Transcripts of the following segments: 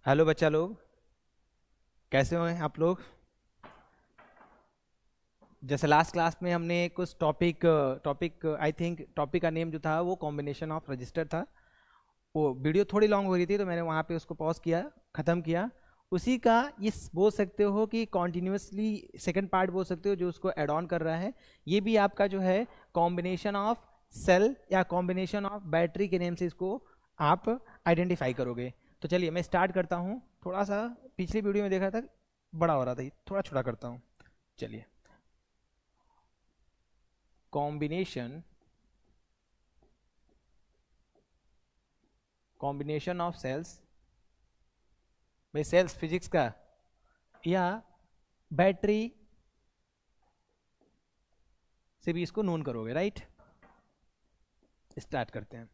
Hello बच्चा लोग, कैसे हो आप लोग। जैसे लास्ट क्लास में हमने कुछ टॉपिक आई थिंक टॉपिक का नेम जो था वो कॉम्बिनेशन ऑफ रजिस्टर था। वो वीडियो थोड़ी लॉन्ग हो रही थी तो मैंने वहाँ पे उसको पॉज किया, ख़त्म किया। उसी का ये बोल सकते हो कि कॉन्टिन्यूसली सेकंड पार्ट बोल सकते हो, जो उसको एड ऑन कर रहा है। ये भी आपका जो है कॉम्बिनेशन ऑफ सेल या कॉम्बिनेशन ऑफ बैटरी के नेम से इसको आप आइडेंटिफाई करोगे। तो चलिए मैं स्टार्ट करता हूँ। थोड़ा सा पिछली वीडियो में देखा था बड़ा हो रहा था, ये थोड़ा छोटा करता हूँ। चलिए, कॉम्बिनेशन कॉम्बिनेशन ऑफ सेल्स, भाई सेल्स फिजिक्स का या बैटरी से भी इसको नोन करोगे, राइट। स्टार्ट करते हैं।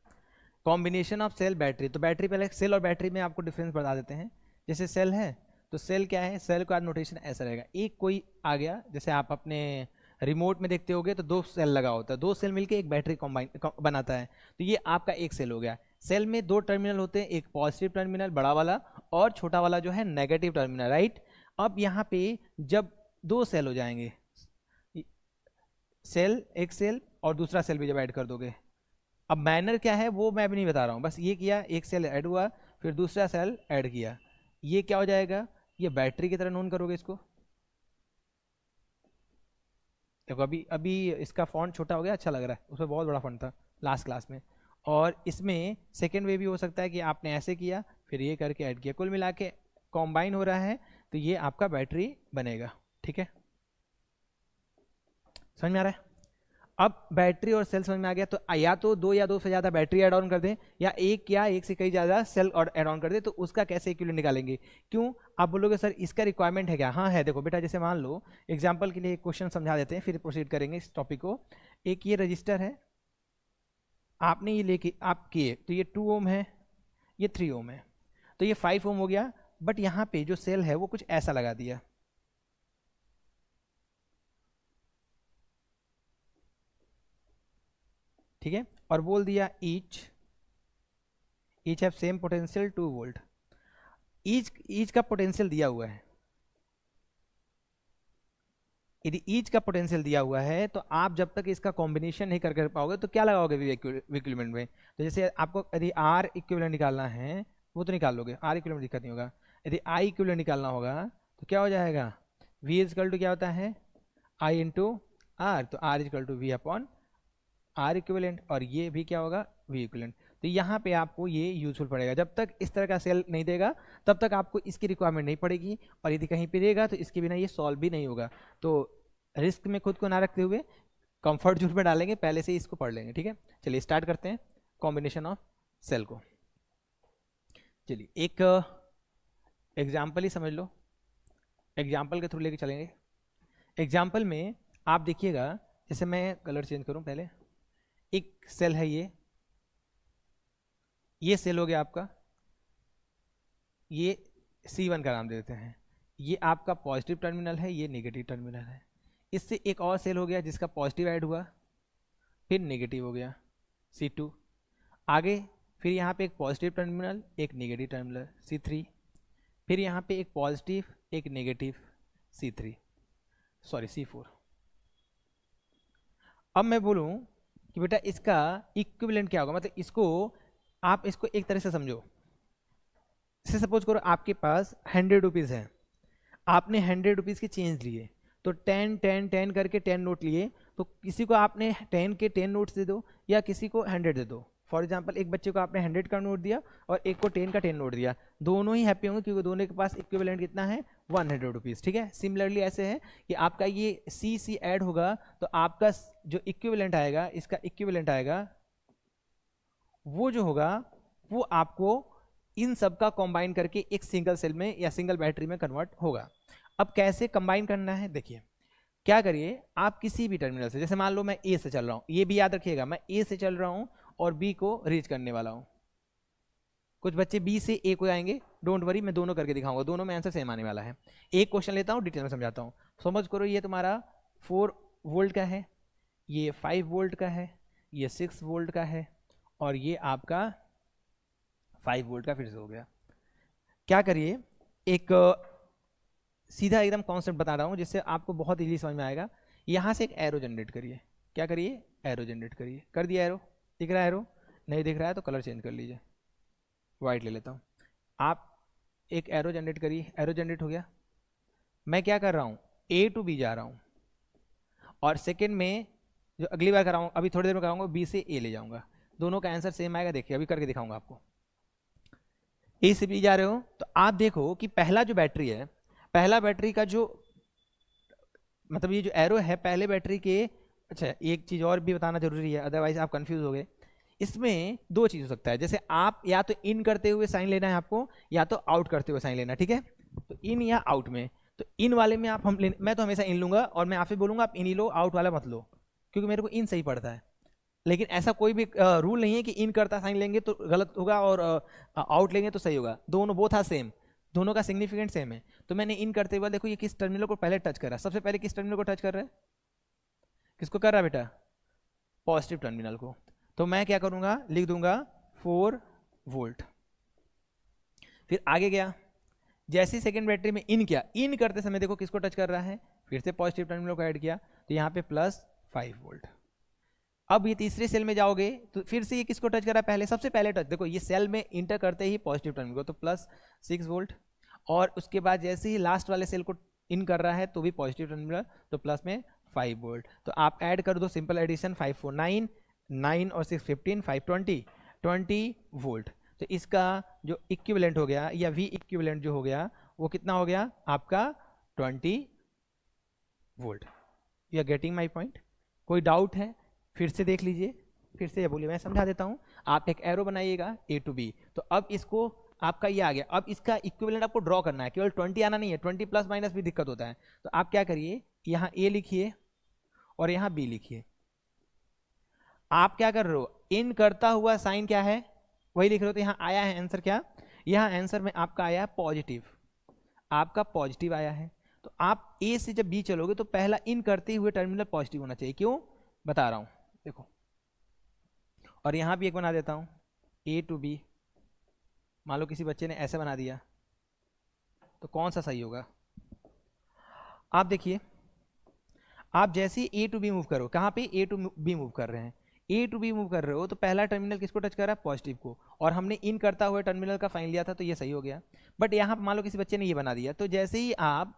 कॉम्बिनेशन ऑफ सेल बैटरी, तो बैटरी पहले सेल और बैटरी में आपको डिफरेंस बता देते हैं। जैसे सेल है तो सेल क्या है, सेल का नोटेशन ऐसा रहेगा। एक कोई आ गया, जैसे आप अपने रिमोट में देखते होगे तो दो सेल लगा होता है, दो सेल मिलके एक बैटरी बनाता है। तो ये आपका एक सेल हो गया। सेल में दो टर्मिनल होते हैं, एक पॉजिटिव टर्मिनल बड़ा वाला और छोटा वाला जो है नेगेटिव टर्मिनल, राइट। अब यहाँ पे जब दो सेल हो जाएंगे, सेल एक सेल और दूसरा सेल भी जब ऐड कर दोगे, अब मैनर क्या है वो मैं भी नहीं बता रहा हूँ, बस ये किया एक सेल ऐड हुआ फिर दूसरा सेल ऐड किया, ये क्या हो जाएगा, ये बैटरी की तरह नोन करोगे इसको। देखो अभी अभी इसका फॉन्ट छोटा हो गया, अच्छा लग रहा है, उसमें बहुत बड़ा फॉन्ट था लास्ट क्लास में। और इसमें सेकेंड वे भी हो सकता है कि आपने ऐसे किया फिर ये करके ऐड किया, कुल मिला के कॉम्बाइन हो रहा है तो ये आपका बैटरी बनेगा। ठीक है, समझ में आ रहा है। अब बैटरी और सेल समझ में आ गया, तो या तो दो या दो से ज़्यादा बैटरी ऐड ऑन कर दें या एक से कई ज़्यादा सेल और ऐड ऑन कर दें, तो उसका कैसे इक्विवेलेंट निकालेंगे। क्यों आप बोलोगे सर इसका रिक्वायरमेंट है क्या। हाँ है, देखो बेटा, जैसे मान लो एग्जांपल के लिए एक क्वेश्चन समझा देते हैं फिर प्रोसीड करेंगे इस टॉपिक को। एक ये रजिस्टर है, आपने ये लेके आप किए तो ये 2 ओम है, ये 3 ओम है, तो ये 5 ओम हो गया। बट यहाँ पे जो सेल है वो कुछ ऐसा लगा दिया, ठीक है, और बोल दिया each have same potential 2 volt. Each का पोटेंशियल दिया हुआ है, यदि ईच का पोटेंशियल दिया हुआ है तो आप जब तक इसका कॉम्बिनेशन नहीं कर पाओगे तो क्या लगाओगे इक्विवेलेंट में। तो जैसे आपको यदि आर इक्विवेलेंट निकालना है वो तो निकाल लोगे, आर इक्विवेलेंट दिक्कत नहीं होगा। यदि आई इक्विवेलेंट निकालना होगा तो क्या हो जाएगा, वी इजकल टू क्या होता है, आई इंटू आर, तो R is equal to V upon R equivalent, और ये भी क्या होगा, वी इक्विवेलेंट। तो यहाँ पे आपको ये यूजफुल पड़ेगा, जब तक इस तरह का सेल नहीं देगा तब तक आपको इसकी रिक्वायरमेंट नहीं पड़ेगी, और यदि कहीं पे देगा तो इसके बिना ये सॉल्व भी नहीं होगा। तो रिस्क में खुद को ना रखते हुए कंफर्ट जोन में डालेंगे, पहले से ही इसको पढ़ लेंगे। ठीक है, चलिए स्टार्ट करते हैं कॉम्बिनेशन ऑफ सेल को। चलिए एक एग्जाम्पल ही समझ लो, एग्जाम्पल के थ्रू लेके चलेंगे। एग्जाम्पल में आप देखिएगा, जैसे मैं कलर चेंज करूं पहले, एक सेल है, ये सेल हो गया आपका, ये C1 का नाम दे देते हैं। ये आपका पॉजिटिव टर्मिनल है, ये नेगेटिव टर्मिनल है। इससे एक और सेल हो गया जिसका पॉजिटिव ऐड हुआ फिर नेगेटिव हो गया, C2। आगे फिर यहाँ पे एक पॉजिटिव टर्मिनल एक नेगेटिव टर्मिनल C3, फिर यहाँ पे एक पॉजिटिव एक नेगेटिव C4। अब मैं बोलूँ कि बेटा इसका इक्विवेलेंट क्या होगा, मतलब इसको आप इसको एक तरह से समझो। जैसे सपोज करो आपके पास 100 रुपीज़ है, आपने 100 रुपीज़ के चेंज लिए, तो 10 10 10 करके 10 नोट लिए, तो किसी को आपने 10 के 10 नोट्स दे दो या किसी को 100 दे दो। फॉर एग्जाम्पल एक बच्चे को आपने 100 का नोट दिया और एक को 10 का 10 नोट दिया, दोनों ही हैप्पी होंगे क्योंकि दोनों के पास इक्विवेलेंट कितना है, 100 रुपीज़। ठीक है, सिमिलरली ऐसे है कि आपका ये सी ऐड होगा तो आपका जो इक्विवेलेंट आएगा, इसका इक्विवेलेंट आएगा वो जो होगा वो आपको इन सब का कंबाइन करके एक सिंगल सेल में या सिंगल बैटरी में कन्वर्ट होगा। अब कैसे कंबाइन करना है, देखिए क्या करिए, आप किसी भी टर्मिनल से, जैसे मान लो मैं ए से चल रहा हूँ, ये भी याद रखिएगा मैं ए से चल रहा हूँ और बी को रीच करने वाला हूँ। कुछ बच्चे बी से ए को आएंगे, डोंट वरी मैं दोनों करके दिखाऊंगा, दोनों में आंसर सेम आने वाला है। एक क्वेश्चन लेता हूँ डिटेल में समझाता हूँ। समझ करो ये तुम्हारा 4 वोल्ट का है, ये 5 वोल्ट का है, ये 6 वोल्ट का है, और ये आपका 5 वोल्ट का फिर से हो गया। क्या करिए, एक सीधा एकदम कॉन्सेप्ट बता रहा हूँ जिससे आपको बहुत इजीली समझ में आएगा। यहाँ से एक एरो जनरेट करिए। क्या करिए? एरो जनरेट करिए। कर दिया एरो? दिख रहा है एरो? नहीं दिख रहा है तो कलर चेंज कर लीजिए, वाइट ले लेता हूँ। आप एक एरो जनरेट करिए। एरो जनरेट हो गया। मैं क्या कर रहा हूँ, ए टू बी जा रहा हूँ, और सेकेंड में जो अगली बार कराऊंगा, अभी थोड़ी देर में कराऊंगा, बी से ए ले जाऊंगा। दोनों का आंसर सेम आएगा। देखिए अभी करके दिखाऊंगा आपको। ए से बी जा रहे हो तो आप देखो कि पहला जो बैटरी है, पहला बैटरी का जो मतलब ये जो एरो है पहले बैटरी के, अच्छा एक चीज और भी बताना जरूरी है अदरवाइज आप कंफ्यूज हो गए। इसमें दो चीज हो सकता है, जैसे आप या तो इन करते हुए साइन लेना है आपको, या तो आउट करते हुए साइन लेना, ठीक है? तो इन या आउट में, तो इन वाले में आप मैं तो हमेशा इन लूंगा, और मैं आपसे बोलूंगा आप इन ही लो, आउट वाला मत लो, क्योंकि मेरे को इन सही पड़ता है। लेकिन ऐसा कोई भी रूल नहीं है कि इन करता साइन लेंगे तो गलत होगा और आउट लेंगे तो सही होगा। दोनों बोथ आर सेम, दोनों का सिग्निफिकेंट सेम है। तो मैंने इन करते हुए देखो ये किस टर्मिनल को पहले टच कर रहा है, सबसे पहले किस टर्मिनल को टच कर रहा है? किसको कर रहा है बेटा? पॉजिटिव टर्मिनल को। तो मैं क्या करूंगा, लिख दूंगा 4 वोल्ट। फिर आगे गया, जैसे सेकेंड बैटरी में इन किया, इन करते समय देखो किसको टच कर रहा है, फिर से पॉजिटिव टर्मिनल को ऐड किया, तो यहाँ पे +5 वोल्ट। अब ये तीसरे सेल में जाओगे तो फिर से ये किसको टच कर रहा है, पहले सबसे पहले टच, देखो ये सेल में इंटर करते ही पॉजिटिव टर्मिनल को, तो +6 वोल्ट। और उसके बाद जैसे ही लास्ट वाले सेल को इन कर रहा है तो भी पॉजिटिव टर्मिनल, तो प्लस में 5 वोल्ट। तो आप ऐड कर दो, सिंपल एडिशन, 5 4 9, 9 और 6 15, 5 20 वोल्ट। तो इसका जो इक्विवेलेंट हो गया या वी इक्विवेलेंट जो हो गया वो कितना हो गया आपका 20 volt. You are getting my point? कोई डाउट है? फिर से देख लीजिए, फिर से बोलिए, मैं समझा देता हूँ। आप एक एरो बनाइएगा ए टू बी, तो अब इसको आपका ये आ गया, अब इसका इक्विवेलेंट आपको ड्रॉ करना है, केवल 20 आना नहीं है, 20 प्लस माइनस भी दिक्कत होता है। तो आप क्या करिए, यहाँ ए लिखिए और यहाँ बी लिखिए। आप क्या कर रहे हो, इन करता हुआ साइन क्या है वही लिख रहे हो। तो यहाँ आया है आंसर क्या, यहाँ आंसर में आपका आया पॉजिटिव, आपका पॉजिटिव आया है। तो आप ए से जब बी चलोगे तो पहला इन करते हुए टर्मिनल पॉजिटिव होना चाहिए। क्यों बता रहा हूं, देखो। और यहां भी एक बना देता हूं, ए टू बी। मान लो किसी बच्चे ने ऐसे बना दिया, तो कौन सा सही होगा? आप देखिए, आप जैसे ए टू बी मूव करो, कहां पे ए टू बी मूव कर रहे हैं, ए टू बी मूव कर रहे हो, तो पहला टर्मिनल किसको टच कर रहा है, पॉजिटिव को, और हमने इन करता हुआ टर्मिनल का फाइन लिया था तो ये सही हो गया। बट यहाँ मान लो किसी बच्चे ने ये बना दिया, तो जैसे ही आप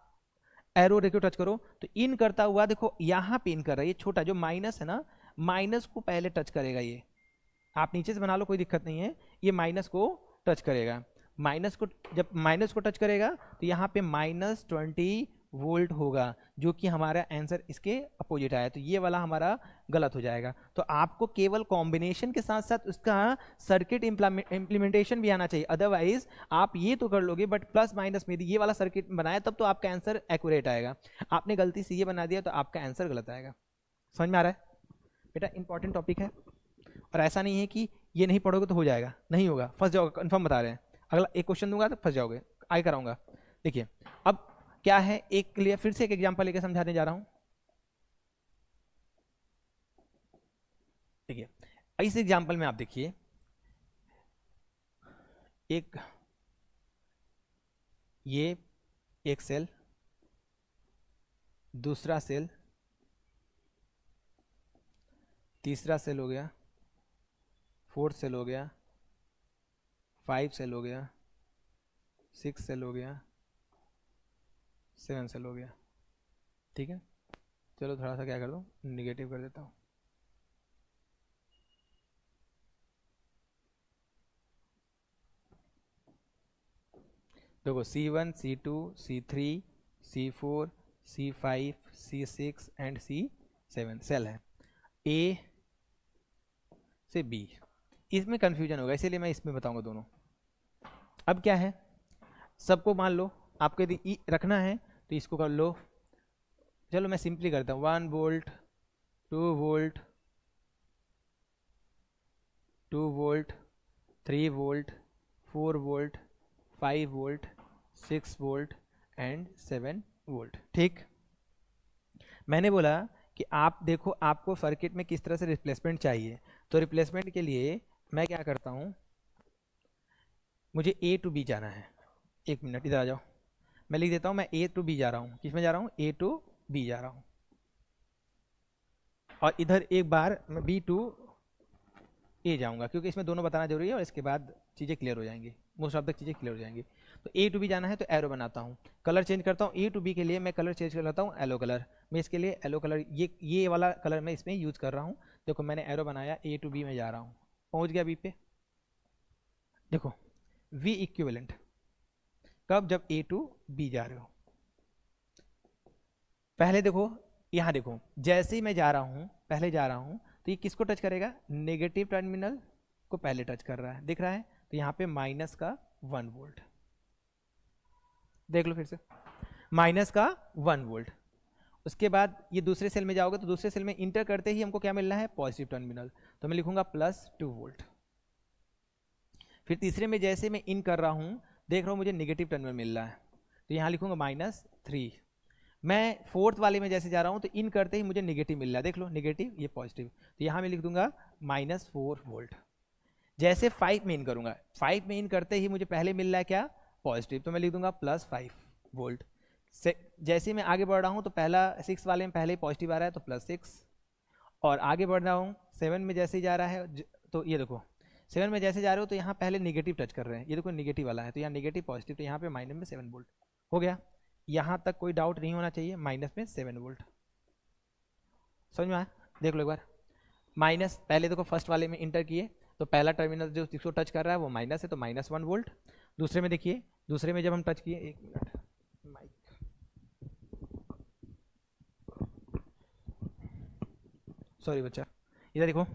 एरो देखो टच करो तो इन करता हुआ देखो यहाँ पे इन कर रहा है, ये छोटा जो माइनस है ना, माइनस को पहले टच करेगा। ये आप नीचे से बना लो, कोई दिक्कत नहीं है, ये माइनस को टच करेगा। माइनस को जब माइनस को टच करेगा तो यहाँ पे -20 वोल्ट होगा, जो कि हमारा आंसर इसके अपोजिट आया, तो ये वाला हमारा गलत हो जाएगा। तो आपको केवल कॉम्बिनेशन के साथ साथ उसका सर्किट इम्प्लीमेंटेशन भी आना चाहिए, अदरवाइज आप ये तो कर लोगे बट प्लस माइनस में ये वाला सर्किट बनाया तब तो आपका आंसर एक्यूरेट आएगा। आपने गलती से ये बना दिया तो आपका आंसर गलत आएगा। समझ में आ रहा है बेटा? इंपॉर्टेंट टॉपिक है, और ऐसा नहीं है कि ये नहीं पढ़ोगे तो हो जाएगा, नहीं होगा, फंस जाओगे, कंफर्म बता रहे हैं। अगला एक क्वेश्चन दूंगा तो फंस जाओगे, आगे कराऊंगा। देखिए अब क्या है, एक क्लियर, फिर से एक एग्जांपल लेकर समझाने जा रहा हूं। देखिए इस एग्जांपल में आप देखिए, ये एक सेल, दूसरा सेल, तीसरा सेल हो गया, 4 सेल हो गया, 5 सेल हो गया, 6 सेल हो गया, 7 सेल हो गया। ठीक है, चलो थोड़ा सा क्या कर दूं, निगेटिव कर देता हूं। देखो C1 C2 C3 C4 C5 C6 and C7 cell है, A से B। इसमें कंफ्यूजन होगा, इसीलिए मैं इसमें बताऊंगा दोनों। अब क्या है, सबको मान लो आपको यदि ई रखना है तो इसको कर लो, चलो मैं सिंपली करता हूँ, 1 volt 2 volt 2 volt 3 volt 4 volt 5 volt 6 volt and 7 volt. ठीक, मैंने बोला कि आप देखो आपको सर्किट में किस तरह से रिप्लेसमेंट चाहिए, तो रिप्लेसमेंट के लिए मैं क्या करता हूं, मुझे ए टू बी जाना है, एक मिनट इधर आ जाओ, मैं लिख देता हूँ, मैं ए टू बी जा रहा हूँ, किस में जा रहा हूँ, ए टू बी जा रहा हूँ, और इधर एक बार मैं बी टू ए जाऊँगा, क्योंकि इसमें दोनों बताना जरूरी है और इसके बाद चीज़ें क्लियर हो जाएंगी, मोस्ट ऑफ द चीज़ें क्लियर हो जाएंगी। तो ए टू बी जाना है तो एरो बनाता हूँ, कलर चेंज करता हूँ, ए टू बी के लिए मैं कलर चेंज कर लेता हूँ येलो कलर, मैं इसके लिए येलो कलर ये वाला कलर मैं इसमें यूज़ कर रहा हूँ। देखो मैंने एरो बनाया, ए टू बी में जा रहा हूँ, पहुँच गया बी पे। देखो वी इक्विवेलेंट कब, जब ए टू बी जा रहे हो। पहले देखो यहाँ देखो, जैसे ही मैं जा रहा हूँ, पहले जा रहा हूँ, तो ये किसको टच करेगा, नेगेटिव टर्मिनल को पहले टच कर रहा है, दिख रहा है, तो यहाँ पे माइनस का 1 वोल्ट, देख लो फिर से, माइनस का 1 वोल्ट। उसके बाद ये दूसरे सेल में जाओगे तो दूसरे सेल में इंटर करते ही हमको क्या मिलना है, पॉजिटिव टर्मिनल, तो मैं लिखूंगा +2 वोल्ट। फिर तीसरे में जैसे मैं इन कर रहा हूँ, देख रहा हूँ मुझे नेगेटिव टर्मिनल मिल रहा है, तो यहाँ लिखूंगा -3। मैं फोर्थ वाले में जैसे जा रहा हूँ तो इन करते ही मुझे नेगेटिव मिल रहा है, देख लो नेगेटिव ये पॉजिटिव, तो यहाँ मैं लिख दूंगा -4 वोल्ट। जैसे 5 में इन करूंगा, 5 में इन करते ही मुझे पहले मिल रहा है क्या, पॉजिटिव, तो मैं लिख दूंगा +5 वोल्ट। जैसे मैं आगे बढ़ रहा हूँ तो पहला 6 वाले में पहले ही पॉजिटिव आ रहा है तो +6, और आगे बढ़ रहा हूँ 7 में जैसे ही जा रहा है तो ये देखो 7 में जैसे जा रहे हो तो यहाँ पहले नेगेटिव टच कर रहे हैं, ये देखो नेगेटिव वाला है, तो यहाँ नेगेटिव पॉजिटिव, तो यहाँ पे माइनस में 7 वोल्ट हो गया। यहाँ तक कोई डाउट नहीं होना चाहिए, माइनस में 7 वोल्ट, समझ में आया। देख लो एक बार, माइनस पहले देखो फर्स्ट वाले में इंटर किए तो पहला टर्मिनल जो जिसको टच कर रहा है वो माइनस है, तो -1 वोल्ट। दूसरे में देखिए, दूसरे में जब हम टच किए, एक मिनट माइक, सॉरी बच्चा, इधर देखो,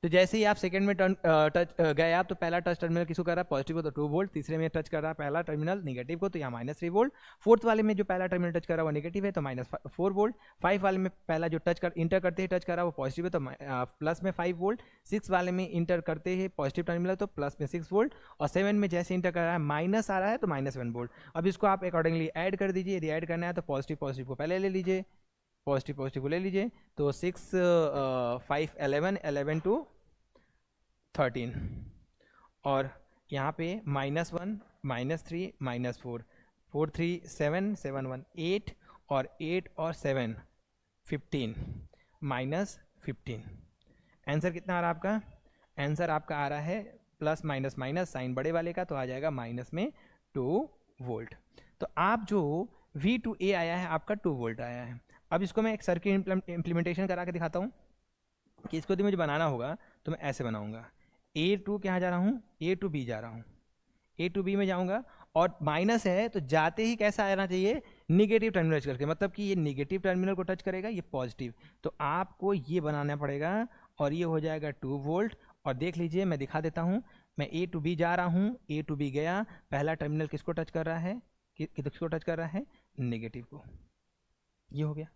तो जैसे ही आप सेकंड में टच गए आप, तो पहला टच टर्मिनल किसको कर रहा है, पॉजिटिव को, तो 2 वोल्ट। तीसरे में टच कर रहा है पहला टर्मिनल नेगेटिव को, तो यहाँ -3 वोल्ट। फोर्थ वाले में जो पहला टर्मिनल टच कर रहा है वो नेगेटिव है, तो -4 वोल्ट। 5 वाले में पहला जो इंटर करते ही टच कर रहा है वो पॉजिटिव है, तो प्लस में 5 वोल्ट। 6 वाले में इंटर करते ही पॉजिटिव टर्मिनल, तो प्लस में 6 वोल्ट। और 7 में जैसे इंटर कर रहा है माइनस आ रहा है तो -1 वोल्ट। अब इसको आप अकॉर्डिंगली ऐड कर दीजिए, यदि ऐड करना है तो पॉजिटिव पॉजिटिव को पहले ले लीजिए, पॉजिटिव पॉजिटिव को ले लीजिए, तो 6 5 11 11 टू 13, और यहाँ पे -1 -3 -4 4 3 7 7 1 8, और 8 और 7 15 -15। आंसर कितना आ रहा है आपका, आंसर आपका आ रहा है प्लस माइनस माइनस साइन बड़े वाले का, तो आ जाएगा माइनस में 2 वोल्ट। तो आप जो V2A आया है आपका 2 वोल्ट आया है। अब इसको मैं एक सर्किट इम्प्लीमेंटेशन करा के दिखाता हूँ कि इसको यदि मुझे बनाना होगा तो मैं ऐसे बनाऊंगा, A2 कहाँ जा रहा हूँ, A2 B जा रहा हूँ, A2 B में जाऊँगा, और माइनस है तो जाते ही कैसा आना चाहिए, निगेटिव टर्मिनल टच करके, मतलब कि ये निगेटिव टर्मिनल को टच करेगा, ये पॉजिटिव, तो आपको ये बनाना पड़ेगा, और ये हो जाएगा 2 वोल्ट। और देख लीजिए मैं दिखा देता हूँ, मैं A2 B जा रहा हूँ, A2 B गया, पहला टर्मिनल किसको टच कर रहा है, किसको टच कर रहा है, नेगेटिव को, ये हो गया।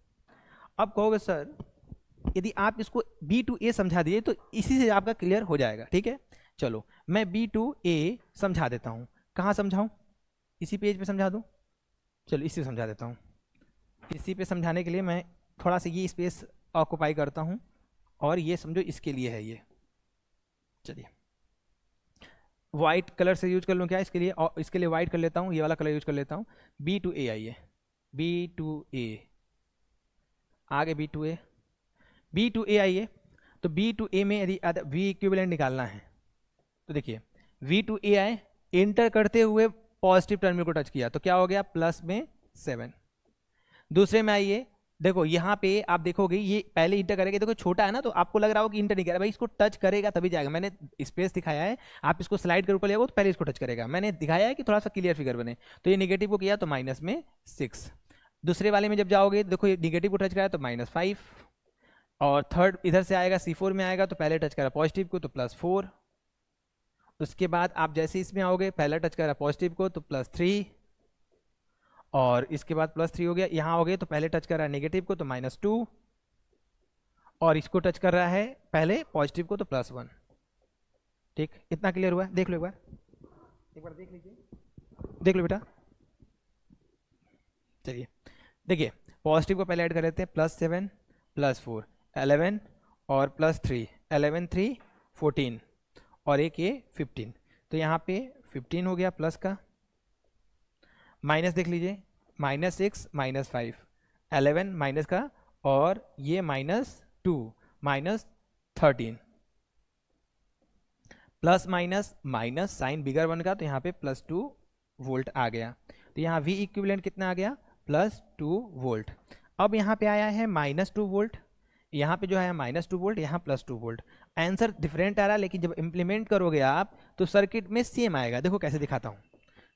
अब कहोगे सर यदि आप इसको B2A समझा दिए तो इसी से आपका क्लियर हो जाएगा, ठीक है। चलो मैं B2A समझा देता हूँ, कहाँ समझाऊँ, इसी पेज पे समझा दूँ, चलो इसी समझा देता हूँ। इसी पे समझाने के लिए मैं थोड़ा सा ये स्पेस ऑक्यूपाई करता हूँ, और ये समझो इसके लिए है ये, चलिए वाइट कलर से यूज कर लूँ क्या इसके लिए, और इसके लिए वाइट कर लेता हूँ, ये वाला कलर यूज कर लेता हूँ। B2A आइए, B2A आगे, B2A आइए, तो B2A में यदि V इक्विवेलेंट निकालना है तो देखिए V2A आए, इंटर करते हुए पॉजिटिव टर्मिनल को टच किया तो क्या हो गया, प्लस में 7। दूसरे में आइए, देखो यहाँ पे आप देखोगे ये पहले इंटर करेगा, देखो छोटा है ना, तो आपको लग रहा हो कि इंटर नहीं कर रहा, भाई इसको टच करेगा तभी जाएगा, मैंने स्पेस दिखाया है, आप इसको स्लाइड कर ऊपर ले आओ तो पहले इसको टच करेगा, मैंने दिखाया है कि थोड़ा सा क्लियर फिगर बने। तो ये निगेटिव को किया तो -6। दूसरे वाले में जब जाओगे देखो ये निगेटिव को टच कराया तो -5, और थर्ड इधर से आएगा C4 में आएगा तो पहले टच करा पॉजिटिव को तो +4। उसके बाद आप जैसे इसमें आओगे, पहला टच करा पॉजिटिव को तो +3, और इसके बाद +3 हो गया। यहाँ आओगे तो पहले टच कर रहा है नेगेटिव को तो -2, और इसको टच कर रहा है पहले पॉजिटिव को तो +1। ठीक, इतना क्लियर हुआ, देख लो एक बार देख लीजिए, देख लो बेटा। चलिए देखिए, पॉजिटिव को पहले ऐड कर लेते हैं, +7 +4 11, और +3 11 3 14, और एक ये 15, तो यहाँ पे 15 हो गया प्लस का, माइनस देख लीजिए, -6 -5 11 माइनस का, और ये -2 -13, plus minus minus, sign bigger one का तो यहाँ पे +2 वोल्ट आ गया। तो यहाँ V इक्विवेलेंट कितना आ गया, +2 वोल्ट। अब यहाँ पे आया है -2 वोल्ट, यहाँ पे जो है -2 वोल्ट, यहाँ +2 वोल्ट। आंसर डिफरेंट आ रहा है, लेकिन जब इम्प्लीमेंट करोगे आप तो सर्किट में सेम आएगा। देखो कैसे दिखाता हूँ,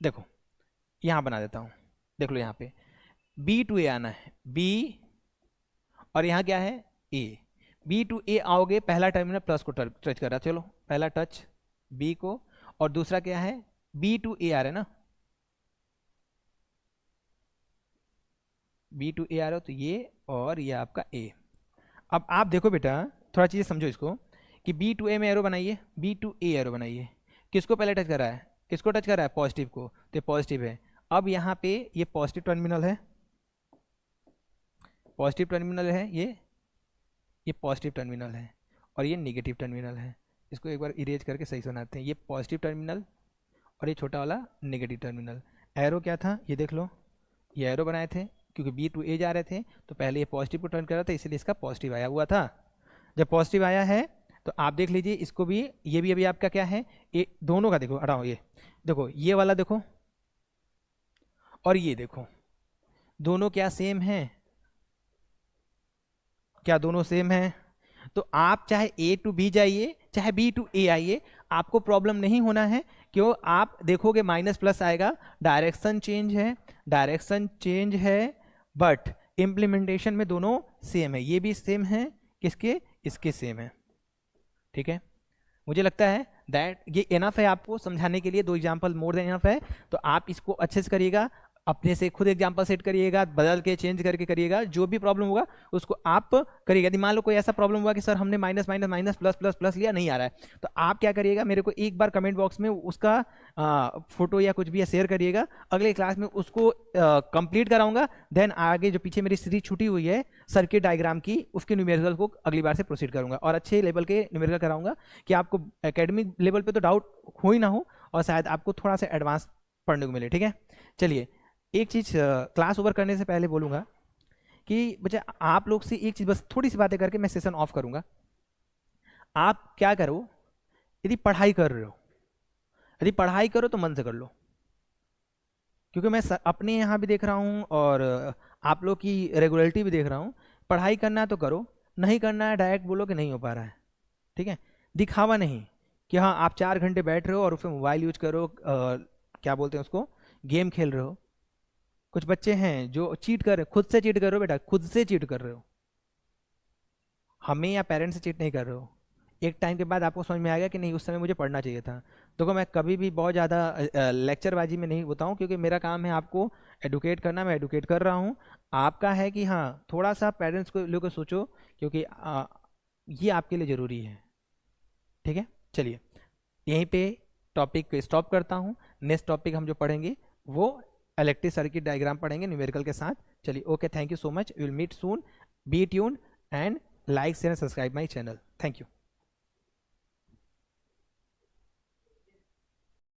देखो यहाँ बना देता हूँ, देख लो यहाँ पे B to A आना है, B और यहाँ क्या है A। B to A आओगे, पहला टर्मिनल प्लस को टच कर रहा है, चलो पहला टच B को, और दूसरा क्या है B to A आ रहा है ना, B to A आ रहा हो, तो ये और ये आपका A। अब आप देखो बेटा, थोड़ा चीज़ समझो इसको, कि B to A में एरो बनाइए, B to A एरो बनाइए, किसको पहले टच कर रहा है, किसको टच कर रहा है, पॉजिटिव को, तो ये पॉजिटिव है। अब यहाँ पे ये पॉजिटिव टर्मिनल है, पॉजिटिव टर्मिनल है, ये पॉजिटिव टर्मिनल है, और ये निगेटिव टर्मिनल है। इसको एक बार इरेज करके सही से बनाते हैं, ये पॉजिटिव टर्मिनल और ये छोटा वाला नेगेटिव टर्मिनल। एरो क्या था, ये देख लो, ये एरो बनाए थे क्योंकि B to A जा रहे थे, तो पहले ये पॉजिटिव को टर्न कर रहा था, इसलिए इसका पॉजिटिव आया हुआ था। जब पॉजिटिव आया है तो आप देख लीजिए इसको भी, ये भी अभी आपका क्या है, ये दोनों का देखो, हटाओ, ये देखो, ये वाला देखो और ये देखो, दोनों क्या सेम है, क्या दोनों सेम है? तो आप चाहे A to B जाइए, चाहे B to A आइए, आपको प्रॉब्लम नहीं होना है। क्यों? आप देखोगे माइनस प्लस आएगा, डायरेक्शन चेंज है, डायरेक्शन चेंज है, बट इम्प्लीमेंटेशन में दोनों सेम है। ये भी सेम है, किसके, इसके सेम है। ठीक है, मुझे लगता है दैट ये इनफ है आपको समझाने के लिए, 2 एग्जाम्पल मोर देन इनफ है। तो आप इसको अच्छे से करिएगा, अपने से खुद एग्जाम्पल सेट करिएगा, बदल के चेंज करके करिएगा, जो भी प्रॉब्लम होगा उसको आप करिएगा। यदि मान लो कोई ऐसा प्रॉब्लम हुआ कि सर हमने minus minus minus plus plus plus लिया, नहीं आ रहा है, तो आप क्या करिएगा, मेरे को एक बार कमेंट बॉक्स में उसका फोटो या कुछ भी शेयर करिएगा, अगले क्लास में उसको कंप्लीट कराऊंगा। देन आगे जो पीछे मेरी सीरीज छूटी हुई है सर्किट डायग्राम की, उसके न्यूमेरिकल को अगली बार से प्रोसीड करूंगा, और अच्छे लेवल के न्यूमेरिकल कराऊंगा कि आपको एकेडमिक लेवल पे तो डाउट हो ही ना हो, और शायद आपको थोड़ा सा एडवांस पढ़ने को मिले। ठीक है, चलिए एक चीज़ क्लास ओवर करने से पहले बोलूँगा कि बच्चा आप लोग से एक चीज़, बस थोड़ी सी बातें करके मैं सेशन ऑफ करूँगा। आप क्या करो, यदि पढ़ाई कर रहे हो, यदि पढ़ाई करो तो मन से कर लो, क्योंकि मैं अपने यहाँ भी देख रहा हूँ और आप लोग की रेगुलरिटी भी देख रहा हूँ। पढ़ाई करना है तो करो, नहीं करना है डायरेक्ट बोलो कि नहीं हो पा रहा है। ठीक है, दिखावा नहीं कि हाँ आप 4 घंटे बैठ रहे हो और उसमें मोबाइल यूज करो, क्या बोलते हैं उसको, गेम खेल रहे हो। कुछ बच्चे हैं जो चीट कर रहे हो, खुद से चीट कर रहे हो बेटा, खुद से चीट कर रहे हो, हमें या पेरेंट्स से चीट नहीं कर रहे हो। एक टाइम के बाद आपको समझ में आएगा कि नहीं उस समय मुझे पढ़ना चाहिए था। देखो मैं कभी भी बहुत ज़्यादा लेक्चरबाजी में नहीं बताऊँ, क्योंकि मेरा काम है आपको एडुकेट करना, मैं एडुकेट कर रहा हूँ। आपका है कि हाँ थोड़ा सा पेरेंट्स को लेकर सोचो, क्योंकि ये आपके लिए ज़रूरी है। ठीक है, चलिए यहीं पे टॉपिक को स्टॉप करता हूँ। नेक्स्ट टॉपिक हम जो पढ़ेंगे वो इलेक्ट्रिक सर्किट डायग्राम पढ़ेंगे न्यूमेरिकल के साथ। चलिए okay, thank you so much, we will meet soon, be tune and like share subscribe my channel. Thank you.